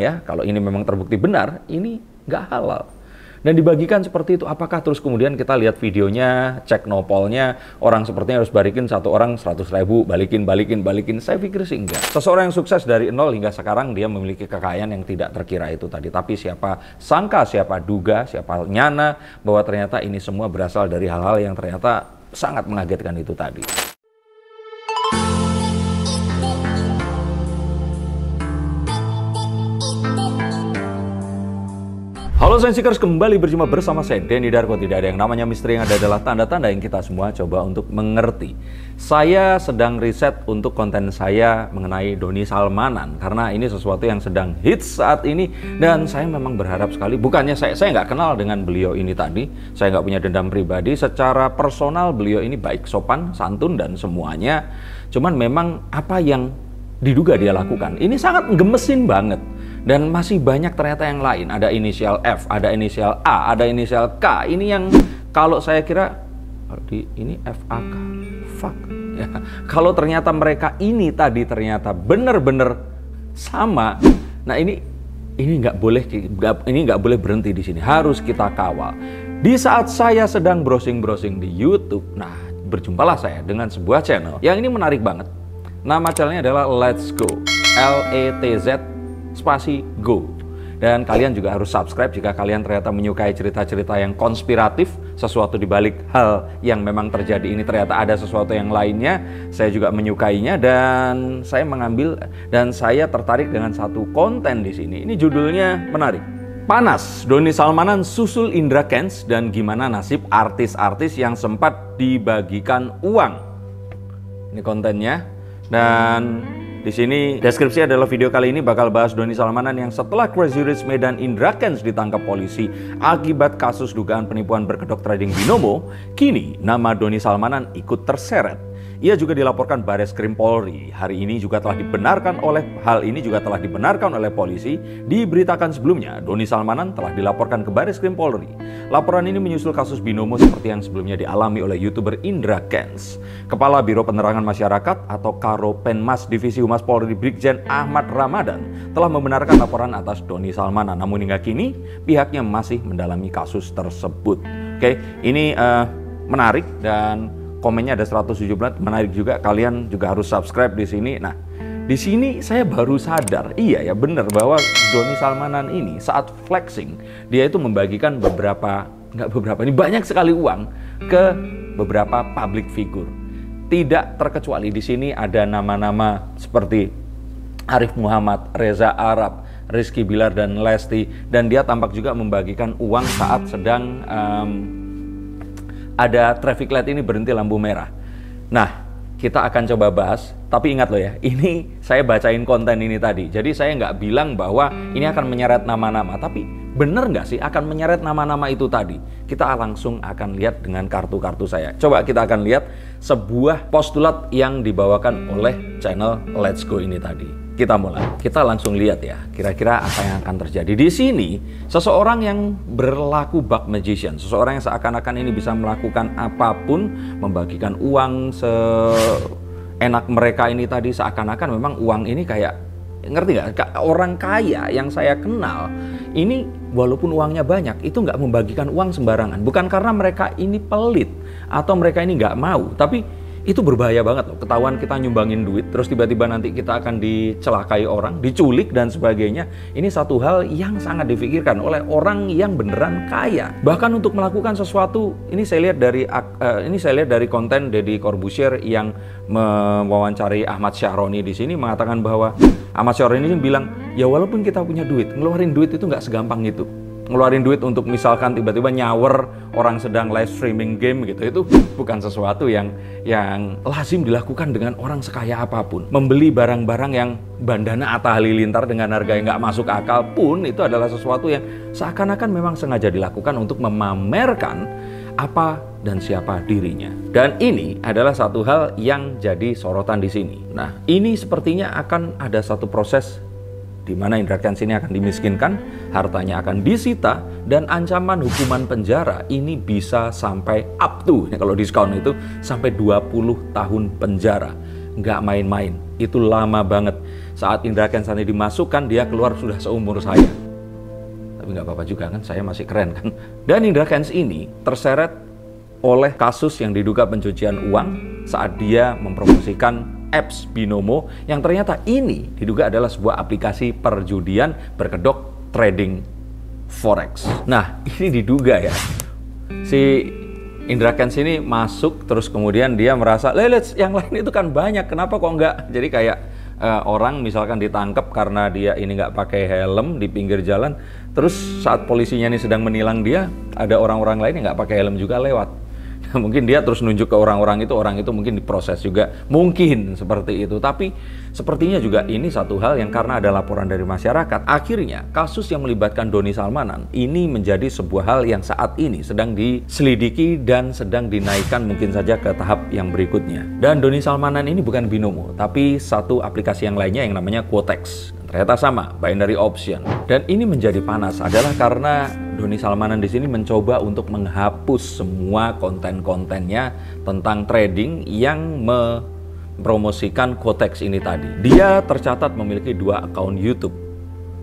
Ya, kalau ini memang terbukti benar, ini nggak halal. Dan dibagikan seperti itu, apakah terus kemudian kita lihat videonya, cek nopolnya, orang sepertinya harus balikin satu orang 100.000, balikin. Saya pikir sih enggak. Seseorang yang sukses dari nol hingga sekarang dia memiliki kekayaan yang tidak terkira itu tadi. Tapi siapa sangka, siapa duga, siapa nyana bahwa ternyata ini semua berasal dari hal-hal yang ternyata sangat mengagetkan itu tadi. Halo Sensikers, kembali berjumpa bersama saya Denny Darko. Tidak ada yang namanya misteri, yang ada adalah tanda-tanda yang kita semua coba untuk mengerti. Saya sedang riset untuk konten saya mengenai Doni Salmanan karena ini sesuatu yang sedang hits saat ini dan saya memang berharap sekali, bukannya saya nggak kenal dengan beliau ini tadi, saya nggak punya dendam pribadi, secara personal beliau ini baik, sopan, santun dan semuanya. Cuman memang apa yang diduga dia lakukan ini sangat gemesin banget. Dan masih banyak ternyata yang lain. Ada inisial F, ada inisial A, ada inisial K. Ini yang kalau saya kira ini FAK, fuck. Ya, kalau ternyata mereka ini tadi ternyata benar-benar sama. Nah ini nggak boleh berhenti di sini. Harus kita kawal. Di saat saya sedang browsing di YouTube, nah berjumpalah saya dengan sebuah channel yang ini menarik banget. Nama channelnya adalah Let's Go, LETZ spasi go. Dan kalian juga harus subscribe jika kalian ternyata menyukai cerita-cerita yang konspiratif, sesuatu di balik hal yang memang terjadi ini ternyata ada sesuatu yang lainnya. Saya juga menyukainya dan saya mengambil dan saya tertarik dengan satu konten di sini. Ini judulnya menarik. Panas, Doni Salmanan susul Indra Kents dan gimana nasib artis-artis yang sempat dibagikan uang. Ini kontennya. Dan di sini deskripsi adalah video kali ini bakal bahas Doni Salmanan yang setelah Crazy Rich Medan Indra Kents ditangkap polisi akibat kasus dugaan penipuan berkedok trading binomo, kini nama Doni Salmanan ikut terseret. Ia juga dilaporkan Bareskrim Polri. Hal ini juga telah dibenarkan oleh polisi. Diberitakan sebelumnya, Doni Salmanan telah dilaporkan ke Bareskrim Polri. Laporan ini menyusul kasus binomo seperti yang sebelumnya dialami oleh YouTuber Indra Kents. Kepala Biro Penerangan Masyarakat atau Karopenmas Divisi Humas Polri Brigjen Ahmad Ramadan telah membenarkan laporan atas Doni Salmanan. Namun hingga kini pihaknya masih mendalami kasus tersebut. Oke, ini menarik dan komennya ada 117, menarik juga. Kalian juga harus subscribe di sini. Nah, di sini saya baru sadar, iya ya benar bahwa Doni Salmanan ini saat flexing dia itu membagikan ini banyak sekali uang ke beberapa public figure. Tidak terkecuali di sini ada nama-nama seperti Arif Muhammad, Reza Arab, Rizky Bilar dan Lesti, dan dia tampak juga membagikan uang saat sedang ada traffic light ini berhenti lampu merah. Nah, kita akan coba bahas, tapi ingat loh ya, ini saya bacain konten ini tadi. Jadi saya nggak bilang bahwa ini akan menyeret nama-nama, tapi bener nggak sih akan menyeret nama-nama itu tadi? Kita langsung akan lihat dengan kartu-kartu saya. Coba kita akan lihat sebuah postulat yang dibawakan oleh channel Let's Go ini tadi. Kita mulai. Kita langsung lihat ya, kira-kira apa yang akan terjadi. Di sini, seseorang yang berlaku bug magician, seseorang yang seakan-akan ini bisa melakukan apapun, membagikan uang seenak mereka ini tadi, seakan-akan memang uang ini kayak, ngerti nggak? Orang kaya yang saya kenal, ini walaupun uangnya banyak, itu nggak membagikan uang sembarangan. Bukan karena mereka ini pelit, atau mereka ini nggak mau, tapi itu berbahaya banget loh, ketahuan kita nyumbangin duit, terus tiba-tiba nanti kita akan dicelakai orang, diculik dan sebagainya. Ini satu hal yang sangat difikirkan oleh orang yang beneran kaya. Bahkan untuk melakukan sesuatu, ini saya lihat dari konten Deddy Corbuzier yang mewawancari Ahmad Syahroni di sini mengatakan bahwa Ahmad Syahroni ini bilang, ya walaupun kita punya duit, ngeluarin duit itu nggak segampang itu. Ngeluarin duit untuk misalkan tiba-tiba nyawer orang sedang live streaming game gitu, itu bukan sesuatu yang lazim dilakukan dengan orang sekaya apapun. Membeli barang-barang yang bandana Atta Halilintar dengan harga yang nggak masuk akal pun itu adalah sesuatu yang seakan-akan memang sengaja dilakukan untuk memamerkan apa dan siapa dirinya. Dan ini adalah satu hal yang jadi sorotan di sini. Nah, ini sepertinya akan ada satu proses di mana Indra Kents ini akan dimiskinkan, hartanya akan disita, dan ancaman hukuman penjara ini bisa sampai up to, kalau diskon itu sampai 20 tahun penjara. Nggak main-main, itu lama banget. saat Indra Kents ini dimasukkan, dia keluar sudah seumur saya. Tapi nggak apa-apa juga kan, saya masih keren kan. Dan Indra Kents ini terseret oleh kasus yang diduga pencucian uang saat dia mempromosikan apps Binomo yang ternyata ini diduga adalah sebuah aplikasi perjudian berkedok trading forex. Nah, ini diduga ya, si Indra Kents ini masuk terus kemudian dia merasa, yang lain itu kan banyak, kenapa kok enggak? Jadi kayak orang misalkan ditangkap karena dia ini nggak pakai helm di pinggir jalan, terus saat polisinya ini sedang menilang dia, ada orang-orang lain yang nggak pakai helm juga lewat. Mungkin dia terus nunjuk ke orang itu mungkin diproses juga, mungkin seperti itu. Tapi sepertinya juga ini satu hal yang karena ada laporan dari masyarakat, akhirnya kasus yang melibatkan Doni Salmanan ini menjadi sebuah hal yang saat ini sedang diselidiki dan sedang dinaikkan mungkin saja ke tahap yang berikutnya. Dan Doni Salmanan ini bukan Binomo, tapi satu aplikasi yang lainnya yang namanya Quotex. Ternyata sama, binary option. Dan ini menjadi panas adalah karena Doni Salmanan di sini mencoba untuk menghapus semua konten-kontennya tentang trading yang mempromosikan Quotex ini tadi. Dia tercatat memiliki 2 akun YouTube.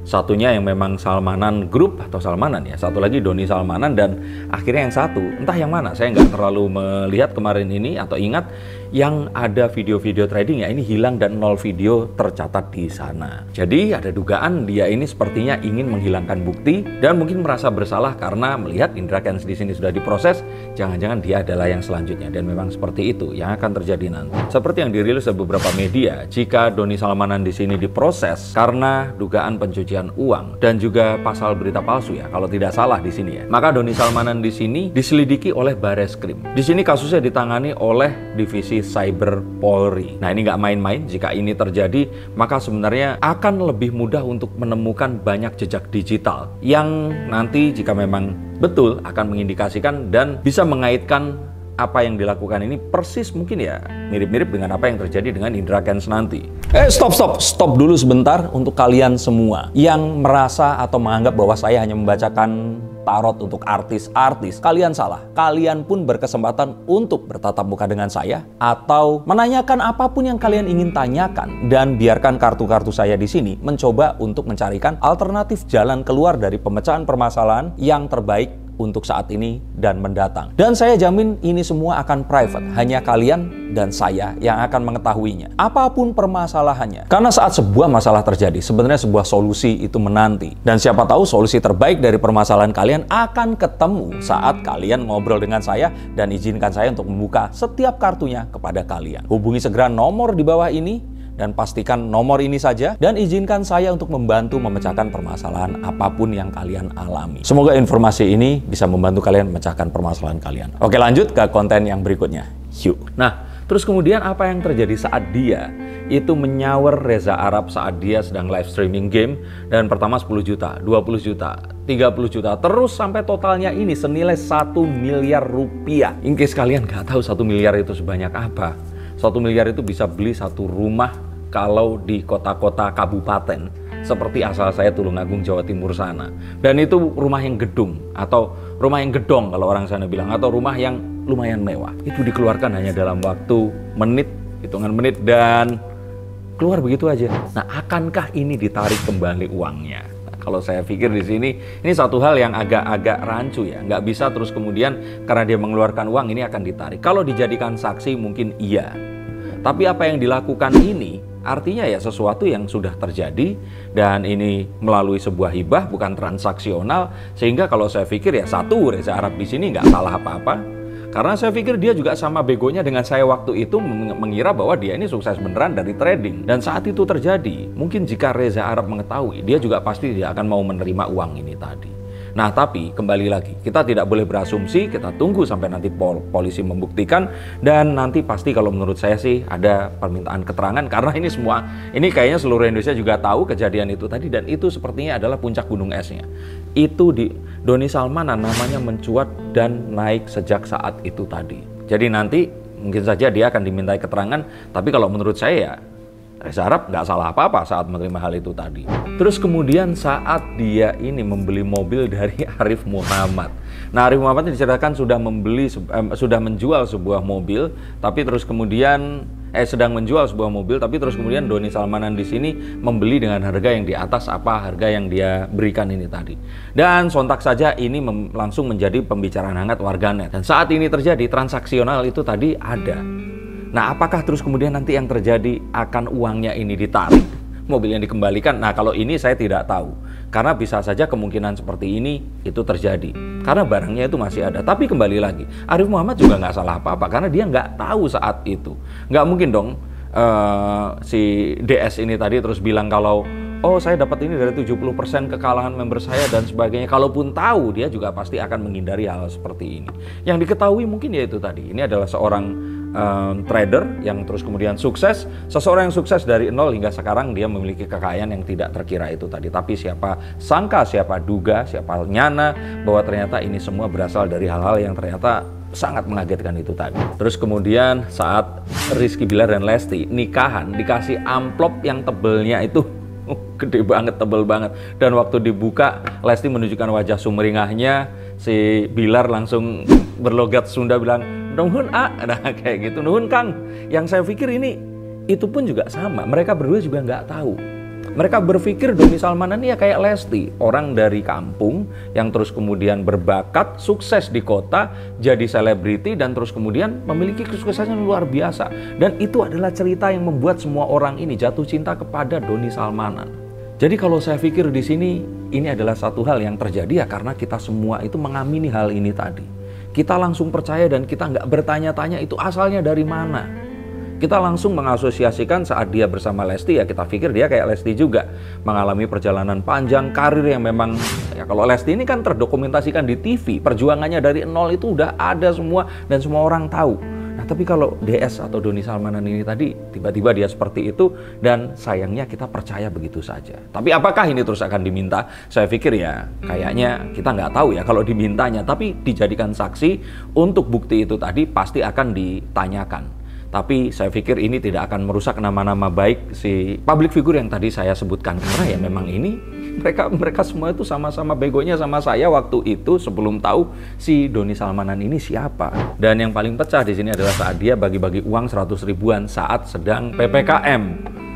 Satunya yang memang Salmanan Group atau Salmanan ya, satu lagi Doni Salmanan, dan akhirnya yang satu entah yang mana, saya nggak terlalu melihat kemarin ini atau ingat yang ada video-video trading ya, ini hilang dan 0 video tercatat di sana. Jadi ada dugaan dia ini sepertinya ingin menghilangkan bukti dan mungkin merasa bersalah karena melihat Indra Kents di sini sudah diproses, jangan-jangan dia adalah yang selanjutnya, dan memang seperti itu yang akan terjadi nanti. Seperti yang dirilis beberapa media, jika Doni Salmanan di sini diproses karena dugaan pencucian uang dan juga pasal berita palsu ya, kalau tidak salah di sini ya, maka Doni Salmanan di sini diselidiki oleh Bareskrim. Di sini kasusnya ditangani oleh divisi Cyber Polri. Nah, ini nggak main-main. Jika ini terjadi, maka sebenarnya akan lebih mudah untuk menemukan banyak jejak digital yang nanti jika memang betul akan mengindikasikan dan bisa mengaitkan apa yang dilakukan ini persis mungkin ya mirip-mirip dengan apa yang terjadi dengan Indra Kents nanti. Stop dulu sebentar untuk kalian semua yang merasa atau menganggap bahwa saya hanya membacakan tarot untuk artis-artis. Kalian salah. Kalian pun berkesempatan untuk bertatap muka dengan saya atau menanyakan apapun yang kalian ingin tanyakan, dan biarkan kartu-kartu saya di sini mencoba untuk mencarikan alternatif jalan keluar dari pemecahan permasalahan yang terbaik untuk saat ini dan mendatang. Dan saya jamin ini semua akan private, hanya kalian dan saya yang akan mengetahuinya. Apapun permasalahannya. Karena saat sebuah masalah terjadi, sebenarnya sebuah solusi itu menanti. Dan siapa tahu solusi terbaik dari permasalahan kalian akan ketemu saat kalian ngobrol dengan saya dan izinkan saya untuk membuka setiap kartunya kepada kalian. Hubungi segera nomor di bawah ini dan pastikan nomor ini saja, dan izinkan saya untuk membantu memecahkan permasalahan apapun yang kalian alami. Semoga informasi ini bisa membantu kalian memecahkan permasalahan kalian. Oke, lanjut ke konten yang berikutnya. Yuk. Nah, terus kemudian apa yang terjadi saat dia itu menyawer Reza Arab saat dia sedang live streaming game, dan pertama 10 juta, 20 juta, 30 juta, terus sampai totalnya ini senilai 1 miliar rupiah. In case kalian nggak tahu 1 miliar itu sebanyak apa, 1 miliar itu bisa beli satu rumah kalau di kota-kota kabupaten seperti asal saya Tulungagung, Jawa Timur sana. Dan itu rumah yang gedung atau rumah yang gedong kalau orang sana bilang, atau rumah yang lumayan mewah. Itu dikeluarkan hanya dalam waktu menit, hitungan menit, dan keluar begitu aja. Nah, akankah ini ditarik kembali uangnya? Nah, kalau saya pikir di sini ini satu hal yang agak rancu ya. Nggak bisa terus kemudian karena dia mengeluarkan uang ini akan ditarik. Kalau dijadikan saksi mungkin iya. Tapi apa yang dilakukan ini artinya ya sesuatu yang sudah terjadi, dan ini melalui sebuah hibah bukan transaksional, sehingga kalau saya pikir ya satu, Reza Arab di sini nggak salah apa-apa, karena saya pikir dia juga sama begonya dengan saya waktu itu mengira bahwa dia ini sukses beneran dari trading. Dan saat itu terjadi, mungkin jika Reza Arab mengetahui, dia juga pasti tidak akan mau menerima uang ini tadi. Nah, tapi kembali lagi, kita tidak boleh berasumsi, kita tunggu sampai nanti polisi membuktikan, dan nanti pasti kalau menurut saya sih ada permintaan keterangan, karena ini semua, ini kayaknya seluruh Indonesia juga tahu kejadian itu tadi, dan itu sepertinya adalah puncak gunung esnya. Itu di Doni Salmanan namanya mencuat dan naik sejak saat itu tadi. Jadi nanti mungkin saja dia akan dimintai keterangan, tapi kalau menurut saya ya Reza Arab nggak salah apa-apa saat menerima hal itu tadi. Terus kemudian saat dia ini membeli mobil dari Arif Muhammad. Nah, Arif Muhammad diceritakan sudah menjual sebuah mobil, tapi terus kemudian sedang menjual sebuah mobil, tapi terus kemudian Doni Salmanan di sini membeli dengan harga yang di atas harga yang dia berikan ini tadi. Dan sontak saja ini langsung menjadi pembicaraan hangat warganet. Dan saat ini terjadi transaksional itu tadi ada. Nah, apakah terus kemudian nanti yang terjadi akan uangnya ini ditarik, mobil yang dikembalikan? Nah, kalau ini saya tidak tahu. Karena bisa saja kemungkinan seperti ini itu terjadi. Karena barangnya itu masih ada. Tapi kembali lagi, Arif Muhammad juga nggak salah apa-apa. Karena dia nggak tahu saat itu. Nggak mungkin dong si DS ini tadi terus bilang kalau, oh saya dapat ini dari 70% kekalahan member saya dan sebagainya. Kalaupun tahu, dia juga pasti akan menghindari hal seperti ini. Yang diketahui mungkin ya itu tadi. Ini adalah seorang trader yang terus kemudian sukses. Seseorang yang sukses dari nol hingga sekarang dia memiliki kekayaan yang tidak terkira itu tadi. Tapi siapa sangka, siapa duga, siapa nyana bahwa ternyata ini semua berasal dari hal-hal yang ternyata sangat mengagetkan itu tadi. Terus kemudian saat Rizky Bilar dan Lesti nikahan dikasih amplop yang tebelnya itu gede banget, tebel banget. Dan waktu dibuka, Lesti menunjukkan wajah sumringahnya, si Bilar langsung berlogat Sunda bilang, "Nuhun A." Nah kayak gitu, "Nuhun Kang." Yang saya pikir ini, itu pun juga sama. Mereka berdua juga nggak tahu. Mereka berpikir Doni Salmanan ini ya kayak Lesti, orang dari kampung yang terus kemudian berbakat, sukses di kota, jadi selebriti dan terus kemudian memiliki kesuksesan yang luar biasa. Dan itu adalah cerita yang membuat semua orang ini jatuh cinta kepada Doni Salmanan. Jadi kalau saya pikir di sini ini adalah satu hal yang terjadi ya karena kita semua itu mengamini hal ini tadi. Kita langsung percaya dan kita nggak bertanya-tanya itu asalnya dari mana. Kita langsung mengasosiasikan saat dia bersama Lesti ya kita pikir dia kayak Lesti juga. Mengalami perjalanan panjang, karir yang memang, ya kalau Lesti ini kan terdokumentasikan di TV. Perjuangannya dari nol itu udah ada semua dan semua orang tahu. Nah tapi kalau DS atau Doni Salmanan ini tadi tiba-tiba dia seperti itu dan sayangnya kita percaya begitu saja. Tapi apakah ini terus akan diminta? Saya pikir ya kayaknya kita nggak tahu ya kalau dimintanya. Tapi dijadikan saksi untuk bukti itu tadi pasti akan ditanyakan. Tapi saya pikir ini tidak akan merusak nama-nama baik si public figure yang tadi saya sebutkan. Karena ya memang ini mereka semua itu sama-sama begonya sama saya waktu itu sebelum tahu si Doni Salmanan ini siapa. Dan yang paling pecah di sini adalah saat dia bagi-bagi uang 100 ribuan saat sedang PPKM.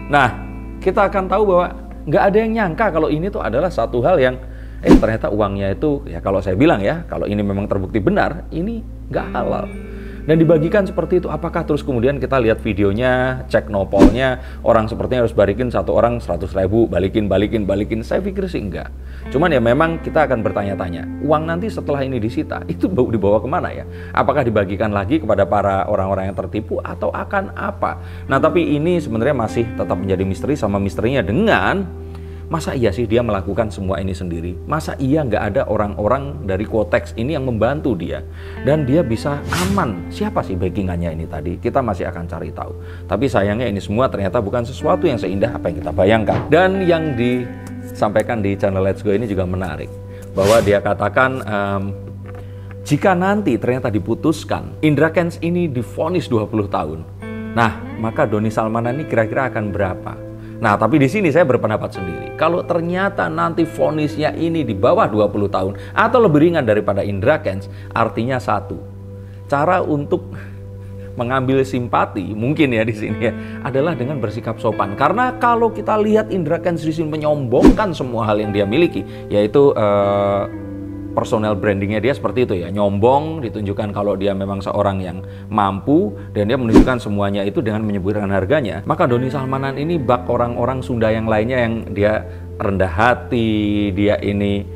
Nah, kita akan tahu bahwa nggak ada yang nyangka kalau ini tuh adalah satu hal yang ternyata uangnya itu ya kalau saya bilang ya kalau ini memang terbukti benar ini nggak halal. Dan dibagikan seperti itu, apakah terus kemudian kita lihat videonya, cek nopolnya, orang sepertinya harus balikin satu orang 100 ribu, balikin. Saya pikir sih enggak. Cuman ya memang kita akan bertanya-tanya, uang nanti setelah ini disita, itu dibawa kemana ya? Apakah dibagikan lagi kepada para orang-orang yang tertipu atau akan apa? Nah tapi ini sebenarnya masih tetap menjadi misteri sama misterinya dengan masa iya sih dia melakukan semua ini sendiri? Masa iya nggak ada orang-orang dari Quotex ini yang membantu dia? Dan dia bisa aman. Siapa sih backingannya ini tadi? Kita masih akan cari tahu. Tapi sayangnya ini semua ternyata bukan sesuatu yang seindah apa yang kita bayangkan. Dan yang disampaikan di channel Let's Go ini juga menarik. Bahwa dia katakan jika nanti ternyata diputuskan Indra Kents ini divonis 20 tahun. Nah, maka Doni Salmanan ini kira-kira akan berapa? Nah, tapi di sini saya berpendapat sendiri. Kalau ternyata nanti vonisnya ini di bawah 20 tahun atau lebih ringan daripada Indra Kents, artinya satu. Cara untuk mengambil simpati mungkin ya di sini ya adalah dengan bersikap sopan. Karena kalau kita lihat Indra Kents di sini menyombongkan semua hal yang dia miliki, yaitu personal brandingnya dia seperti itu ya, nyombong, ditunjukkan kalau dia memang seorang yang mampu dan dia menunjukkan semuanya itu dengan menyebutkan harganya. Maka Doni Salmanan ini bak orang-orang Sunda yang lainnya yang dia rendah hati, dia ini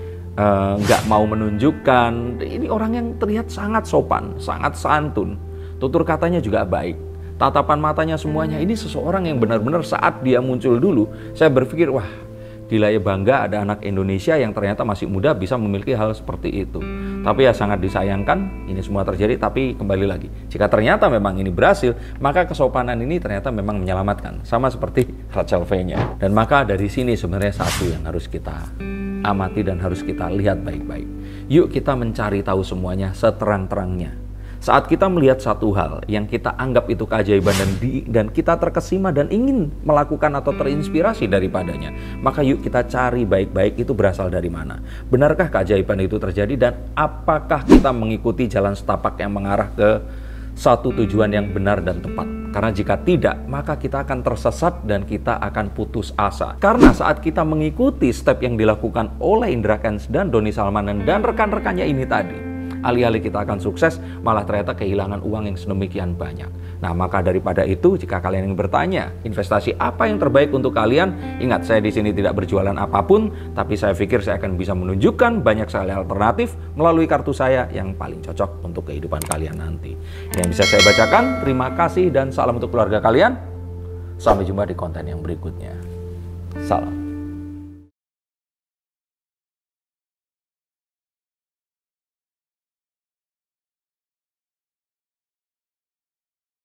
nggak mau menunjukkan. Ini orang yang terlihat sangat sopan, sangat santun, tutur katanya juga baik, tatapan matanya semuanya. Ini seseorang yang benar-benar saat dia muncul dulu, saya berpikir wah, gila ya, bangga ada anak Indonesia yang ternyata masih muda bisa memiliki hal seperti itu. Tapi ya sangat disayangkan ini semua terjadi. Tapi kembali lagi, jika ternyata memang ini berhasil, maka kesopanan ini ternyata memang menyelamatkan. Sama seperti Rachel V-nya. Dan maka dari sini sebenarnya satu yang harus kita amati dan harus kita lihat baik-baik. Yuk kita mencari tahu semuanya seterang-terangnya. Saat kita melihat satu hal yang kita anggap itu keajaiban dan kita terkesima dan ingin melakukan atau terinspirasi daripadanya, maka yuk kita cari baik-baik itu berasal dari mana. Benarkah keajaiban itu terjadi dan apakah kita mengikuti jalan setapak yang mengarah ke satu tujuan yang benar dan tepat? Karena jika tidak, maka kita akan tersesat dan kita akan putus asa. Karena saat kita mengikuti step yang dilakukan oleh Indra Kents dan Doni Salmanan dan rekan-rekannya ini tadi, alih-alih kita akan sukses, malah ternyata kehilangan uang yang sedemikian banyak. Nah, maka daripada itu, jika kalian ingin bertanya, investasi apa yang terbaik untuk kalian? Ingat, saya di sini tidak berjualan apapun, tapi saya pikir saya akan bisa menunjukkan banyak sekali alternatif melalui kartu saya yang paling cocok untuk kehidupan kalian nanti. Yang bisa saya bacakan, terima kasih dan salam untuk keluarga kalian. Sampai jumpa di konten yang berikutnya. Salam.